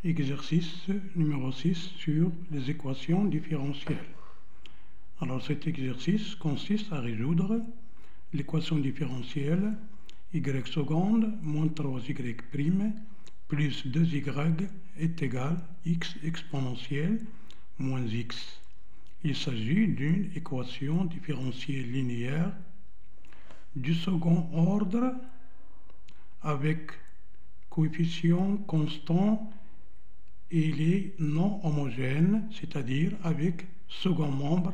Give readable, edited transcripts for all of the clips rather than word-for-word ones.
Exercice numéro 6 sur les équations différentielles. Alors cet exercice consiste à résoudre l'équation différentielle y seconde moins 3y prime plus 2y est égal x exponentielle moins x. Il s'agit d'une équation différentielle linéaire du second ordre avec coefficient constant et il est non homogène, c'est-à-dire avec second membre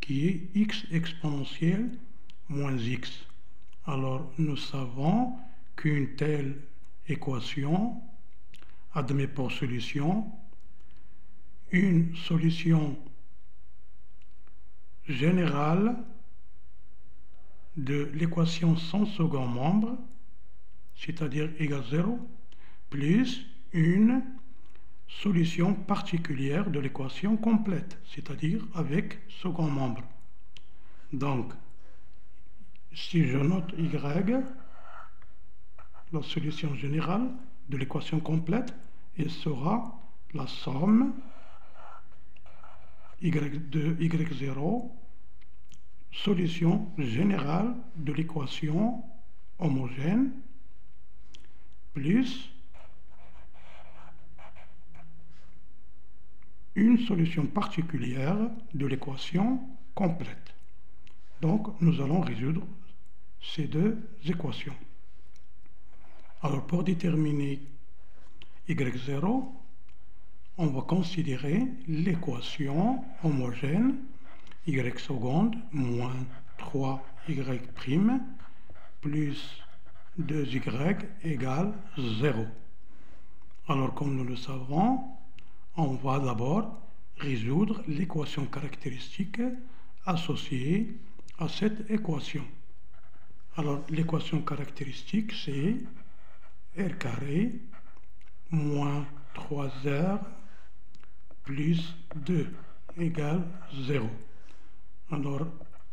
qui est x exponentielle moins x. Alors nous savons qu'une telle équation admet pour solution une solution générale de l'équation sans second membre, c'est-à-dire égale 0, plus une solution particulière de l'équation complète, c'est-à-dire avec second membre. Donc, si je note y, la solution générale de l'équation complète, elle sera la somme de y0, solution générale de l'équation homogène, plus une solution particulière de l'équation complète. Donc, nous allons résoudre ces deux équations. Alors, pour déterminer y0, on va considérer l'équation homogène y seconde moins 3y prime plus 2y égale 0. Alors, comme nous le savons, on va d'abord résoudre l'équation caractéristique associée à cette équation. Alors, l'équation caractéristique, c'est r carré moins 3r plus 2 égale 0. Alors,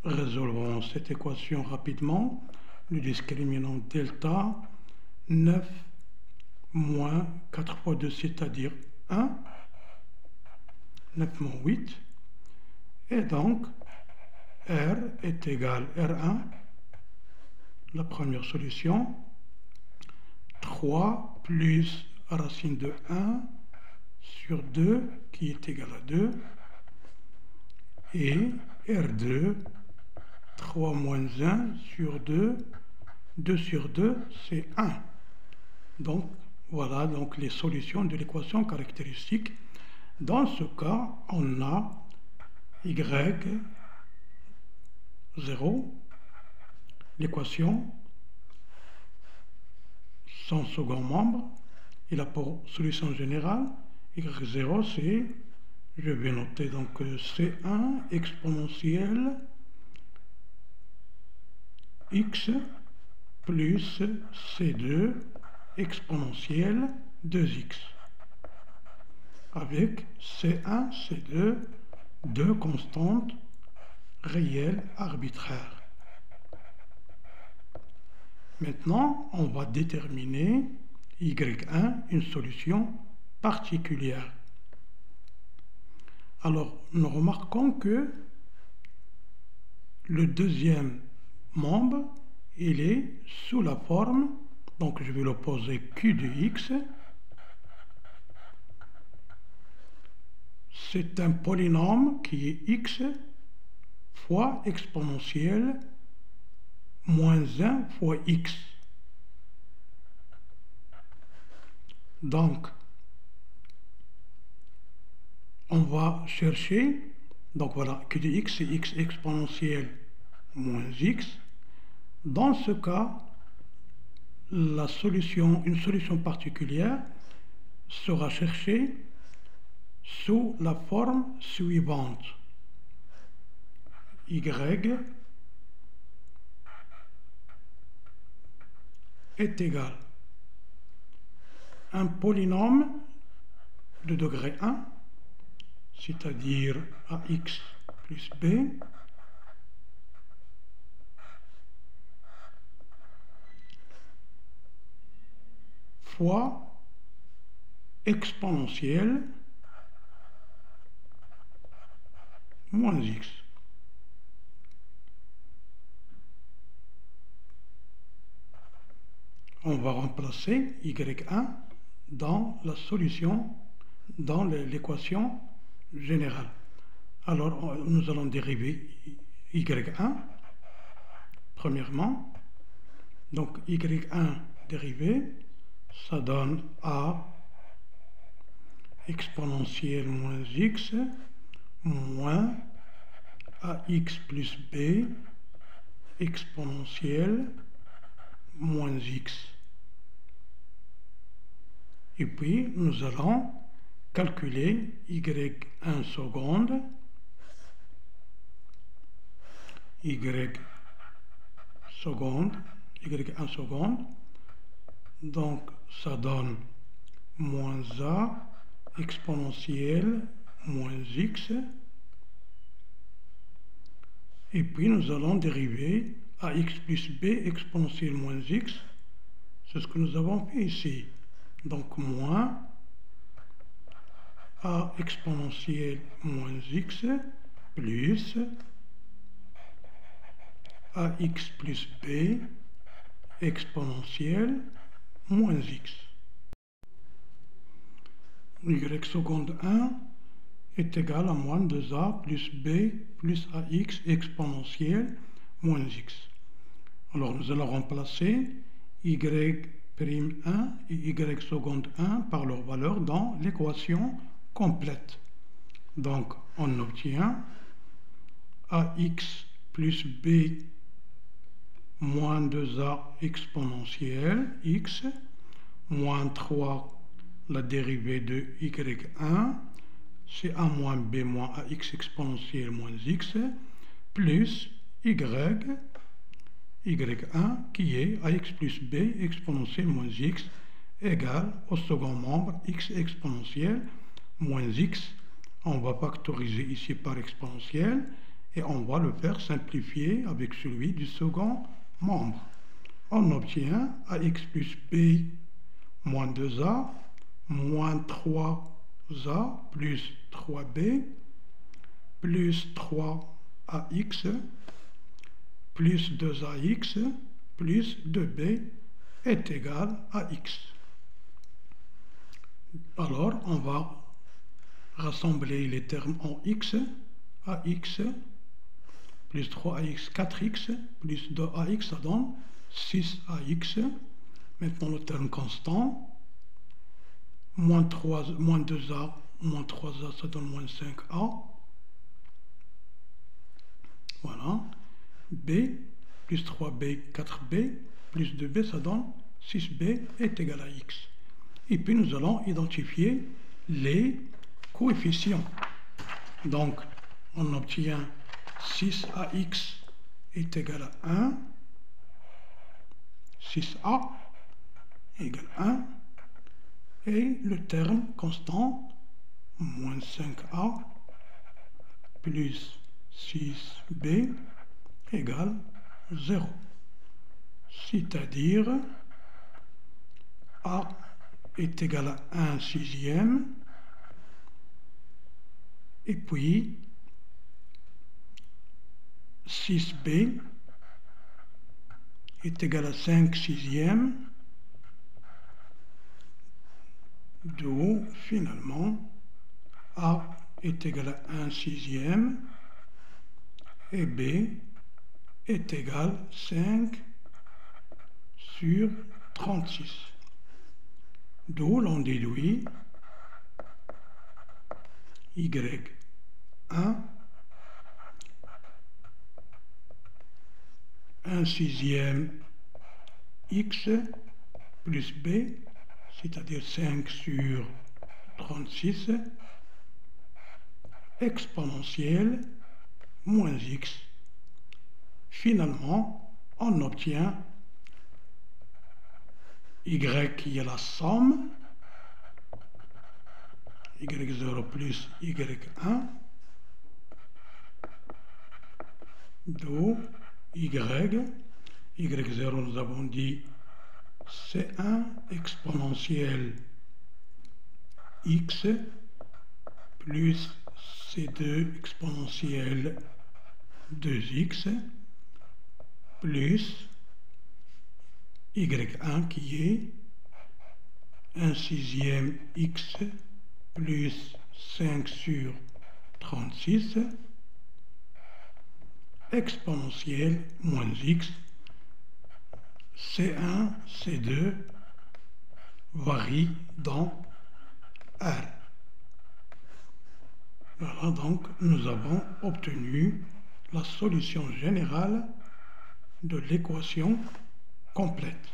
résolvons cette équation rapidement. Le discriminant delta, 9 moins 4 fois 2, c'est-à-dire 1. 9 moins 8. Et donc, R est égal à R1, la première solution, 3 plus racine de 1 sur 2 qui est égal à 2, et R2, 3 moins 1 sur 2, 2 sur 2, c'est 1. Donc, voilà donc les solutions de l'équation caractéristique. Dans ce cas, on a y0, l'équation sans second membre, il a pour solution générale, y0 c'est, je vais noter donc C1 exponentielle x plus C2 exponentielle 2x. Avec C1, C2, deux constantes réelles arbitraires. Maintenant, on va déterminer y1, une solution particulière. Alors, nous remarquons que le deuxième membre, il est sous la forme, donc je vais l'opposer q de x. C'est un polynôme qui est x fois exponentielle moins 1 fois x. Donc, on va chercher, donc voilà, q de x, c'est x exponentielle moins x. Dans ce cas, une solution particulière sera cherchée sous la forme suivante. Y est égal à un polynôme de degré 1, c'est-à-dire ax plus b, fois exponentielle moins x. On va remplacer y1 dans la solution, dans l'équation générale. Alors, nous allons dériver y1, premièrement. Donc, y1 dérivé, ça donne a exponentielle moins x moins ax plus b exponentielle moins x. Et puis, nous allons calculer y1 seconde, y1 seconde, donc ça donne moins a exponentielle moins x, et puis nous allons dériver ax plus b exponentielle moins x, c'est ce que nous avons fait ici, donc moins a exponentielle moins x plus ax plus b exponentielle moins x. Y seconde 1 est égal à moins 2a plus b plus ax exponentielle moins x. Alors nous allons remplacer y'1 et y seconde 1 par leur valeur dans l'équation complète. Donc on obtient ax plus b moins 2a exponentielle x moins 3 la dérivée de y1, c'est a moins b moins ax exponentielle moins x, plus y1 qui est ax plus b exponentielle moins x égale au second membre x exponentielle moins x. On va factoriser ici par exponentielle et on va le faire simplifier avec celui du second membre. On obtient ax plus b moins 2a moins 3a plus 3b plus 3ax plus 2ax plus 2b est égal à x. Alors on va rassembler les termes en x, ax plus 3ax, 4x plus 2ax, ça donne 6ax. Maintenant le terme constant, moins 2a, moins 3a, ça donne moins 5a. Voilà. B plus 3b, 4b, plus 2b, ça donne 6b est égal à x. Et puis nous allons identifier les coefficients. Donc, on obtient 6ax est égal à 1, 6a égale 1, et le terme constant, moins 5a plus 6b égale 0. C'est-à-dire, a est égal à 1 sixième, et puis 6b est égal à 5 sixièmes, d'où finalement a est égal à 1 sixième et b est égal à 5 sur 36. D'où l'on déduit y1 1 sixième x plus b, c'est-à-dire 5 sur 36, exponentielle moins x. Finalement, on obtient y qui est la somme, y0 plus y1, d'où y0 nous avons dit c'est 1 exponentielle x plus C2 exponentielle 2x plus y1 qui est 1/6 x plus 5 sur 36 exponentielle moins x. C1, C2 varie dans R. Voilà, donc nous avons obtenu la solution générale de l'équation complète.